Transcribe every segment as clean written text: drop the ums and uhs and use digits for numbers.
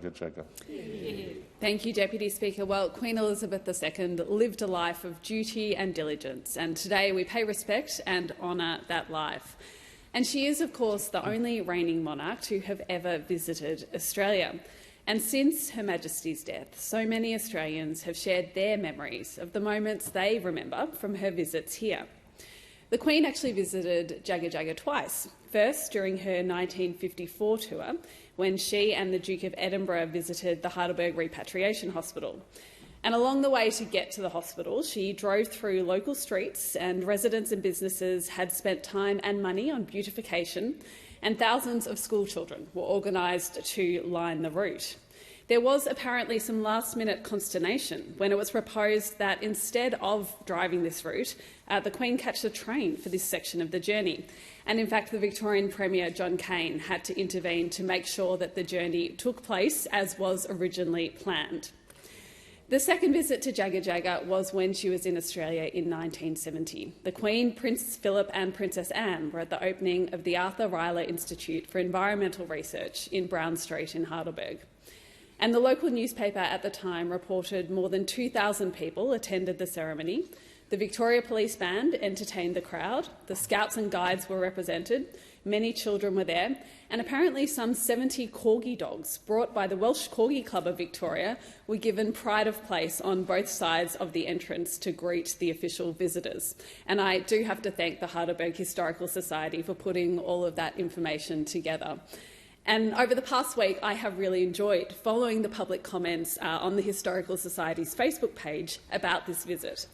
Jagga. Thank you, Deputy Speaker. Well, Queen Elizabeth II lived a life of duty and diligence, and today we pay respect and honour that life. And she is, of course, the only reigning monarch to have ever visited Australia. And since Her Majesty's death, so many Australians have shared their memories of the moments they remember from her visits here. The Queen actually visited Jagga Jagga twice, first during her 1954 tour, when she and the Duke of Edinburgh visited the Heidelberg Repatriation Hospital. And along the way to get to the hospital, she drove through local streets, and residents and businesses had spent time and money on beautification, and thousands of schoolchildren were organised to line the route. There was apparently some last-minute consternation when it was proposed that instead of driving this route, the Queen catch the train for this section of the journey. And in fact, the Victorian Premier, John Cain, had to intervene to make sure that the journey took place as was originally planned. The second visit to Jagga Jagga was when she was in Australia in 1970. The Queen, Prince Philip and Princess Anne were at the opening of the Arthur Rylah Institute for Environmental Research in Brown Street in Heidelberg. And the local newspaper at the time reported more than 2,000 people attended the ceremony. The Victoria Police Band entertained the crowd, the Scouts and Guides were represented, many children were there, and apparently some 70 corgi dogs brought by the Welsh Corgi Club of Victoria were given pride of place on both sides of the entrance to greet the official visitors. And I do have to thank the Heidelberg Historical Society for putting all of that information together. And over the past week, I have really enjoyed following the public comments on the Historical Society's Facebook page about this visit,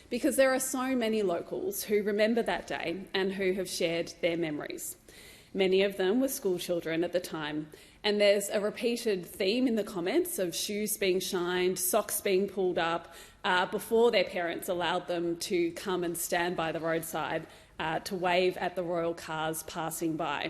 because there are so many locals who remember that day and who have shared their memories. Many of them were schoolchildren at the time, and there's a repeated theme in the comments of shoes being shined, socks being pulled up, before their parents allowed them to come and stand by the roadside to wave at the royal cars passing by.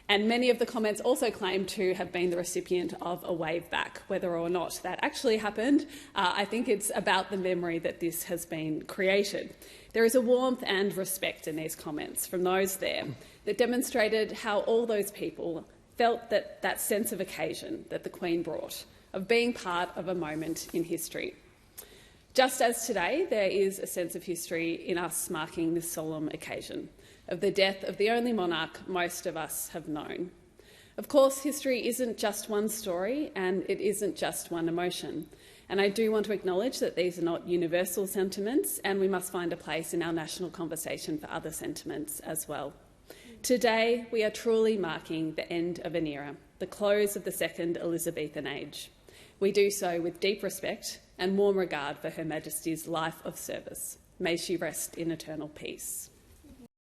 And many of the comments also claim to have been the recipient of a wave back. Whether or not that actually happened, I think it's about the memory that this has been created. There is a warmth and respect in these comments from those there that demonstrated how all those people felt that sense of occasion that the Queen brought, of being part of a moment in history. Just as today, there is a sense of history in us marking this solemn occasion of the death of the only monarch most of us have known. Of course, history isn't just one story and it isn't just one emotion. And I do want to acknowledge that these are not universal sentiments, and we must find a place in our national conversation for other sentiments as well. Today, we are truly marking the end of an era, the close of the second Elizabethan age. We do so with deep respect and warm regard for Her Majesty's life of service. May she rest in eternal peace.